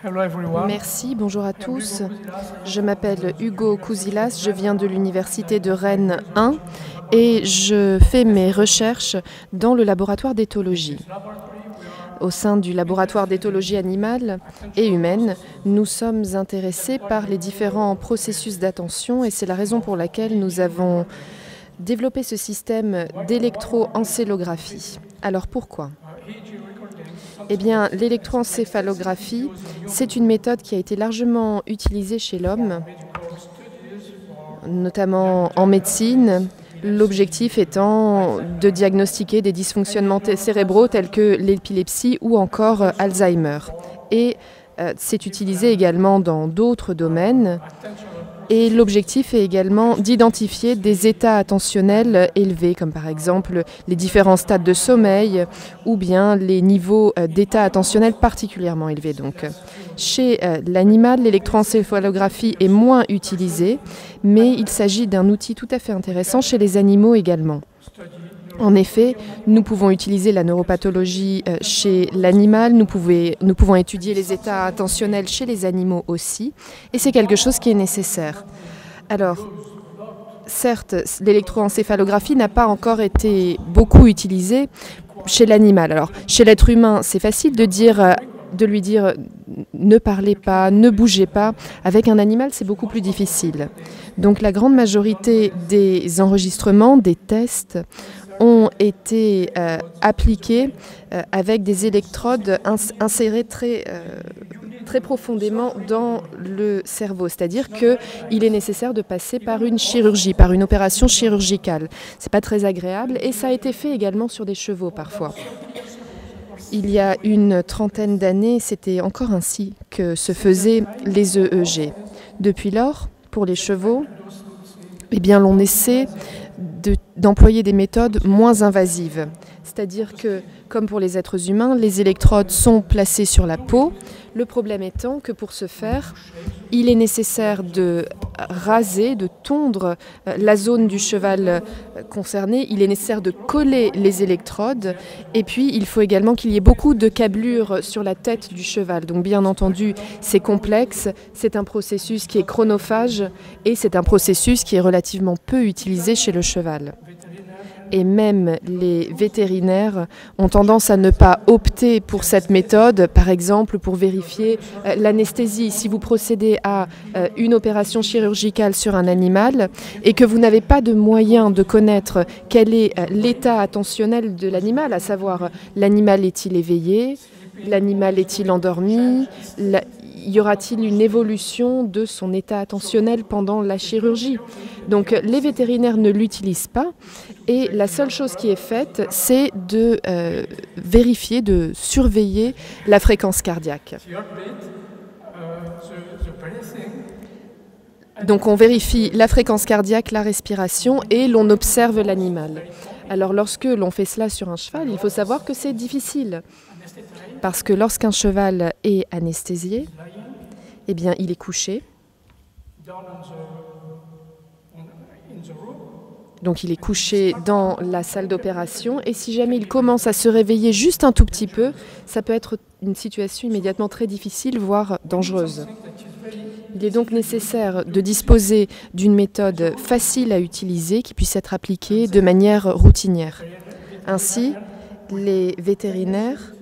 Hello everyone. Merci, bonjour à tous. Je m'appelle Hugo Kouzilas, je viens de l'université de Rennes 1 et je fais mes recherches dans le laboratoire d'éthologie. Au sein du laboratoire d'éthologie animale et humaine, nous sommes intéressés par les différents processus d'attention et c'est la raison pour laquelle nous avons développé ce système d'électroencélographie. Alors pourquoi ? Eh bien, l'électroencéphalographie, c'est une méthode qui a été largement utilisée chez l'homme, notamment en médecine, l'objectif étant de diagnostiquer des dysfonctionnements cérébraux tels que l'épilepsie ou encore Alzheimer. Et c'est utilisé également dans d'autres domaines. Et l'objectif est également d'identifier des états attentionnels élevés, comme par exemple les différents stades de sommeil ou bien les niveaux d'état attentionnel particulièrement élevés. Donc, chez l'animal, l'électroencéphalographie est moins utilisée, mais il s'agit d'un outil tout à fait intéressant chez les animaux également. En effet, nous pouvons utiliser la neuropathologie chez l'animal, nous pouvons étudier les états attentionnels chez les animaux aussi, et c'est quelque chose qui est nécessaire. Alors, certes, l'électroencéphalographie n'a pas encore été beaucoup utilisée chez l'animal. Alors, chez l'être humain, c'est facile de lui dire ne parlez pas, ne bougez pas. Avec un animal, c'est beaucoup plus difficile. Donc, la grande majorité des enregistrements, des tests, ont été appliqués avec des électrodes insérées très profondément dans le cerveau. C'est-à-dire qu'il est nécessaire de passer par une chirurgie, par une opération chirurgicale. C'est pas très agréable et ça a été fait également sur des chevaux parfois. Il y a une trentaine d'années, c'était encore ainsi que se faisaient les EEG. Depuis lors, pour les chevaux, eh bien, l'on essaie d'employer des méthodes moins invasives. C'est-à-dire que, comme pour les êtres humains, les électrodes sont placées sur la peau. Le problème étant que pour ce faire, il est nécessaire de raser, de tondre la zone du cheval concerné. Il est nécessaire de coller les électrodes. Et puis, il faut également qu'il y ait beaucoup de câblures sur la tête du cheval. Donc, bien entendu, c'est complexe. C'est un processus qui est chronophage et c'est un processus qui est relativement peu utilisé chez le cheval. Et même les vétérinaires ont tendance à ne pas opter pour cette méthode, par exemple pour vérifier l'anesthésie. Si vous procédez à une opération chirurgicale sur un animal et que vous n'avez pas de moyen de connaître quel est l'état attentionnel de l'animal, à savoir l'animal est-il éveillé, l'animal est-il endormi, y aura-t-il une évolution de son état attentionnel pendant la chirurgie? Donc les vétérinaires ne l'utilisent pas et la seule chose qui est faite, c'est de vérifier, de surveiller la fréquence cardiaque. Donc on vérifie la fréquence cardiaque, la respiration et l'on observe l'animal. Alors lorsque l'on fait cela sur un cheval, il faut savoir que c'est difficile. Parce que lorsqu'un cheval est anesthésié, eh bien, il est couché. Donc il est couché dans la salle d'opération et si jamais il commence à se réveiller juste un tout petit peu, ça peut être une situation immédiatement très difficile, voire dangereuse. Il est donc nécessaire de disposer d'une méthode facile à utiliser qui puisse être appliquée de manière routinière. Ainsi, les vétérinaires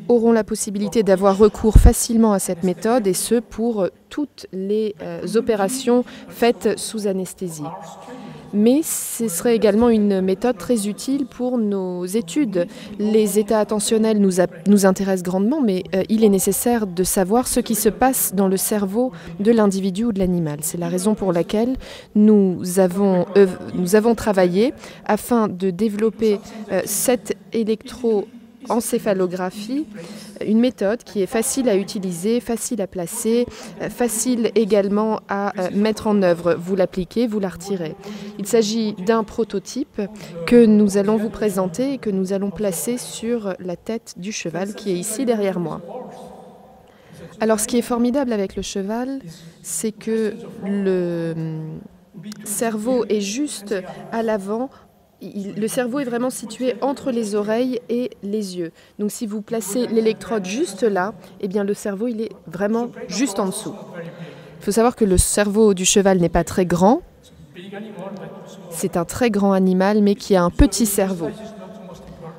auront la possibilité d'avoir recours facilement à cette méthode et ce pour toutes les opérations faites sous anesthésie. Mais ce serait également une méthode très utile pour nos études. Les états attentionnels nous intéressent grandement, mais il est nécessaire de savoir ce qui se passe dans le cerveau de l'individu ou de l'animal. C'est la raison pour laquelle nous avons travaillé afin de développer cette électroencéphalographie, une méthode qui est facile à utiliser, facile à placer, facile également à mettre en œuvre. Vous l'appliquez, vous la retirez. Il s'agit d'un prototype que nous allons vous présenter et que nous allons placer sur la tête du cheval qui est ici derrière moi. Alors ce qui est formidable avec le cheval, c'est que le cerveau est juste à l'avant Le cerveau est vraiment situé entre les oreilles et les yeux. Donc si vous placez l'électrode juste là, eh bien le cerveau il est vraiment juste en dessous. Il faut savoir que le cerveau du cheval n'est pas très grand. C'est un très grand animal, mais qui a un petit cerveau.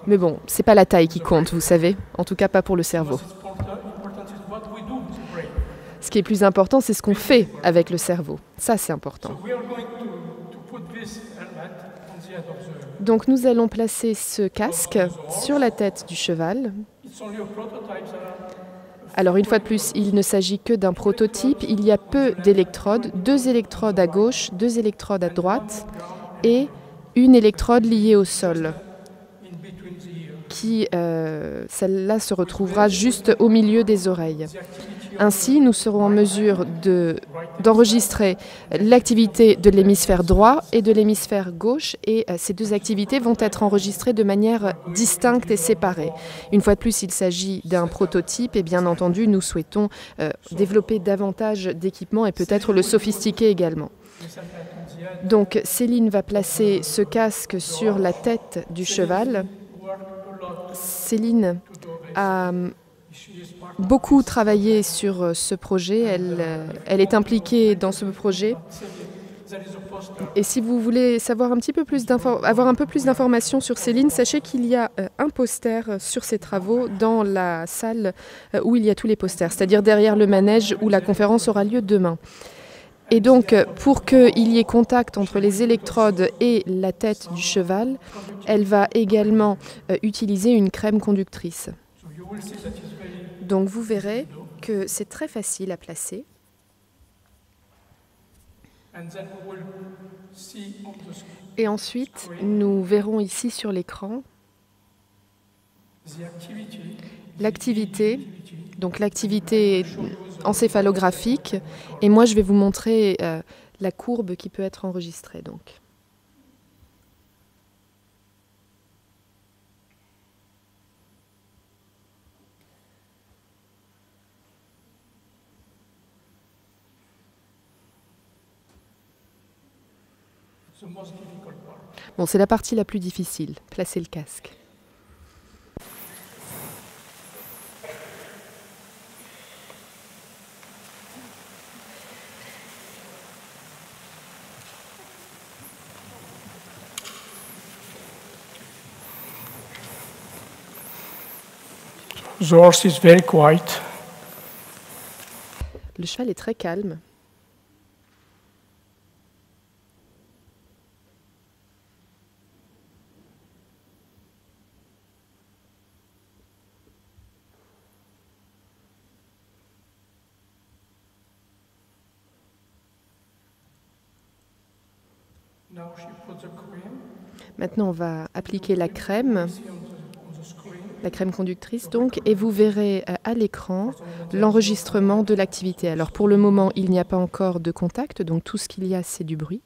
Mais bon, c'est pas la taille qui compte, vous savez. En tout cas, pas pour le cerveau. Ce qui est plus important, c'est ce qu'on fait avec le cerveau. Ça, c'est important. Donc nous allons placer ce casque sur la tête du cheval. Alors une fois de plus, il ne s'agit que d'un prototype. Il y a peu d'électrodes, 2 électrodes à gauche, 2 électrodes à droite et une électrode liée au sol qui, celle-là, se retrouvera juste au milieu des oreilles. Ainsi, nous serons en mesure d'enregistrer l'activité de l'hémisphère droit et de l'hémisphère gauche, et ces 2 activités vont être enregistrées de manière distincte et séparée. Une fois de plus, il s'agit d'un prototype et bien entendu, nous souhaitons développer davantage d'équipements et peut-être le sophistiquer également. Donc Céline va placer ce casque sur la tête du cheval. Céline a beaucoup travaillé sur ce projet, elle est impliquée dans ce projet. Et si vous voulez savoir avoir un peu plus d'informations sur Céline, sachez qu'il y a un poster sur ses travaux dans la salle où il y a tous les posters, c'est-à-dire derrière le manège où la conférence aura lieu demain. Et donc, pour qu'il y ait contact entre les électrodes et la tête du cheval, elle va également utiliser une crème conductrice. Donc vous verrez que c'est très facile à placer. Et ensuite, nous verrons ici sur l'écran l'activité, donc l'activité encéphalographique. Et moi, je vais vous montrer la courbe qui peut être enregistrée. Donc. Bon, c'est la partie la plus difficile, placer le casque. The horse is very quiet. Le cheval est très calme. Maintenant, on va appliquer la crème conductrice donc, et vous verrez à l'écran l'enregistrement de l'activité. Alors pour le moment, il n'y a pas encore de contact, donc tout ce qu'il y a, c'est du bruit.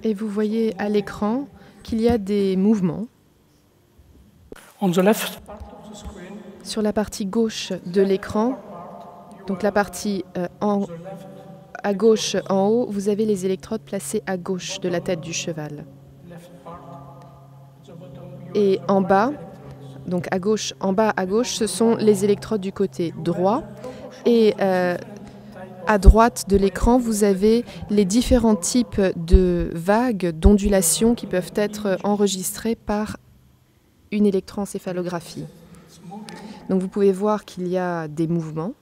Et vous voyez à l'écran qu'il y a des mouvements. Sur la partie gauche de l'écran, donc la partie à gauche en haut, vous avez les électrodes placées à gauche de la tête du cheval. Et en bas, donc à gauche, en bas à gauche, ce sont les électrodes du côté droit. Et à droite de l'écran, vous avez les différents types de vagues, d'ondulations qui peuvent être enregistrées par une électroencéphalographie. Donc vous pouvez voir qu'il y a des mouvements.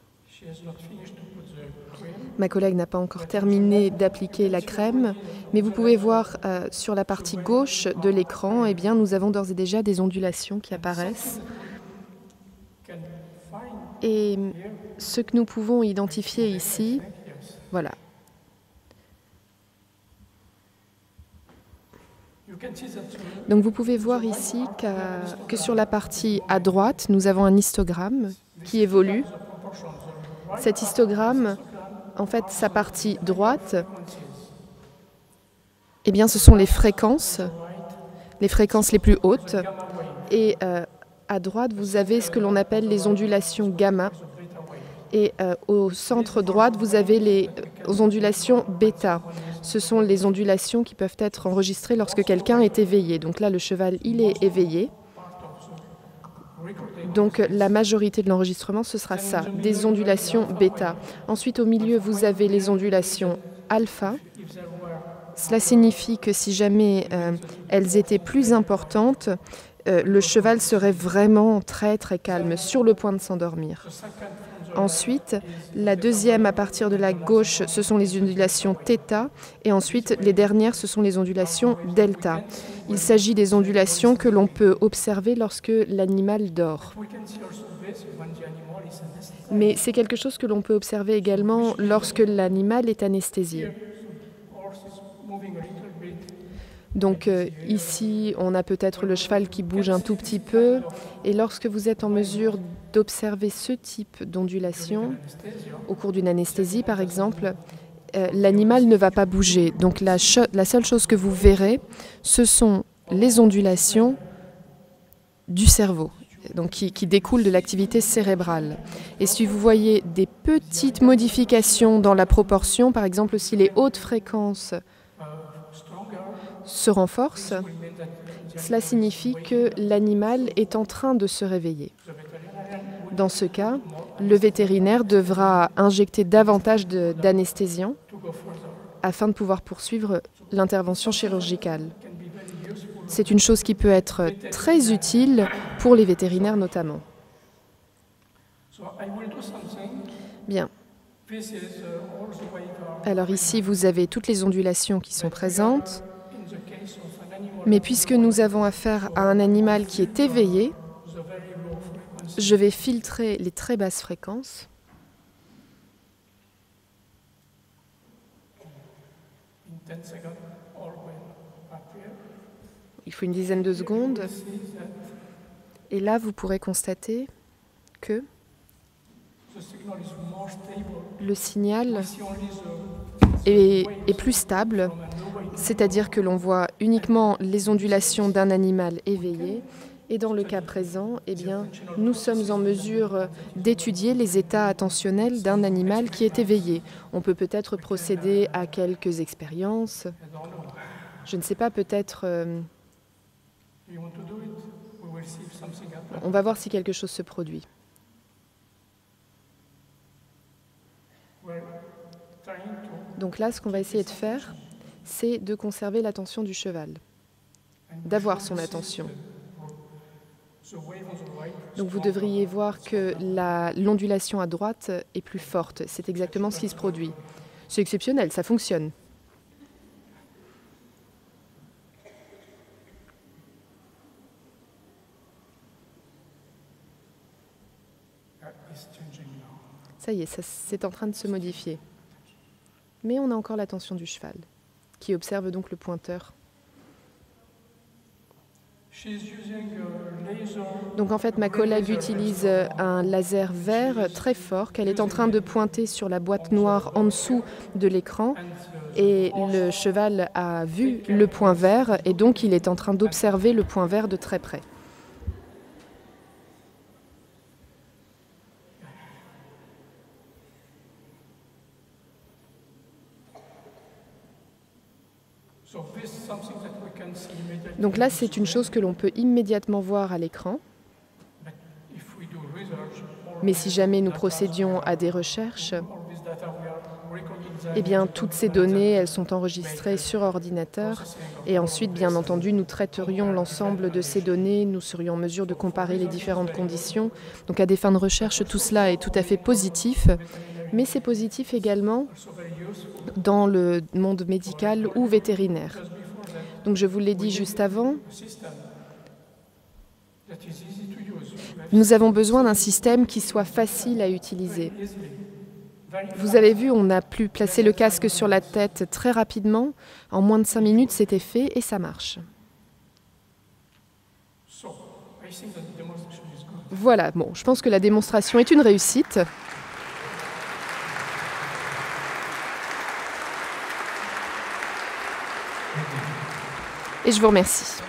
Ma collègue n'a pas encore terminé d'appliquer la crème, mais vous pouvez voir sur la partie gauche de l'écran, eh bien, nous avons d'ores et déjà des ondulations qui apparaissent. Et ce que nous pouvons identifier ici, voilà. Donc vous pouvez voir ici que sur la partie à droite, nous avons un histogramme qui évolue. Cet histogramme, en fait, sa partie droite, ce sont les fréquences les plus hautes. Et À droite, vous avez ce que l'on appelle les ondulations gamma. Et au centre droite, vous avez les ondulations bêta. Ce sont les ondulations qui peuvent être enregistrées lorsque quelqu'un est éveillé. Donc là, le cheval, il est éveillé. Donc la majorité de l'enregistrement, ce sera ça, des ondulations bêta. Ensuite, au milieu, vous avez les ondulations alpha. Cela signifie que si jamais elles étaient plus importantes, le cheval serait vraiment très très calme, sur le point de s'endormir. Ensuite, la deuxième à partir de la gauche, ce sont les ondulations θ, et ensuite les dernières, ce sont les ondulations delta. Il s'agit des ondulations que l'on peut observer lorsque l'animal dort. Mais c'est quelque chose que l'on peut observer également lorsque l'animal est anesthésié. Donc ici, on a peut-être le cheval qui bouge un tout petit peu. Et lorsque vous êtes en mesure d'observer ce type d'ondulation, au cours d'une anesthésie par exemple, l'animal ne va pas bouger. Donc la seule chose que vous verrez, ce sont les ondulations du cerveau, donc qui découlent de l'activité cérébrale. Et si vous voyez des petites modifications dans la proportion, par exemple si les hautes fréquences se renforcent, cela signifie que l'animal est en train de se réveiller. Dans ce cas, le vétérinaire devra injecter davantage d'anesthésiants afin de pouvoir poursuivre l'intervention chirurgicale. C'est une chose qui peut être très utile pour les vétérinaires notamment. Bien. Alors ici, vous avez toutes les ondulations qui sont présentes. Mais puisque nous avons affaire à un animal qui est éveillé, je vais filtrer les très basses fréquences. Il faut une dizaine de secondes. Et là, vous pourrez constater que le signal est plus stable, c'est-à-dire que l'on voit uniquement les ondulations d'un animal éveillé. Et dans le cas présent, eh bien, nous sommes en mesure d'étudier les états attentionnels d'un animal qui est éveillé. On peut peut-être procéder à quelques expériences. Je ne sais pas, peut-être... on va voir si quelque chose se produit. Donc là, ce qu'on va essayer de faire, c'est de conserver l'attention du cheval, d'avoir son attention. Donc vous devriez voir que l'ondulation à droite est plus forte. C'est exactement ce qui se produit. C'est exceptionnel, ça fonctionne. Ça y est, c'est en train de se modifier. Mais on a encore l'attention du cheval, qui observe donc le pointeur. Donc en fait, ma collègue utilise un laser vert très fort qu'elle est en train de pointer sur la boîte noire en dessous de l'écran. Et le cheval a vu le point vert et donc il est en train d'observer le point vert de très près. Donc là, c'est une chose que l'on peut immédiatement voir à l'écran. Mais si jamais nous procédions à des recherches, eh bien, toutes ces données, elles sont enregistrées sur ordinateur. Et ensuite, bien entendu, nous traiterions l'ensemble de ces données. Nous serions en mesure de comparer les différentes conditions. Donc à des fins de recherche, tout cela est tout à fait positif. Mais c'est positif également dans le monde médical ou vétérinaire. Donc je vous l'ai dit juste avant, nous avons besoin d'un système qui soit facile à utiliser. Vous avez vu, on a pu placer le casque sur la tête très rapidement. En moins de 5 minutes, c'était fait et ça marche. Voilà, bon, je pense que la démonstration est une réussite. Et je vous remercie.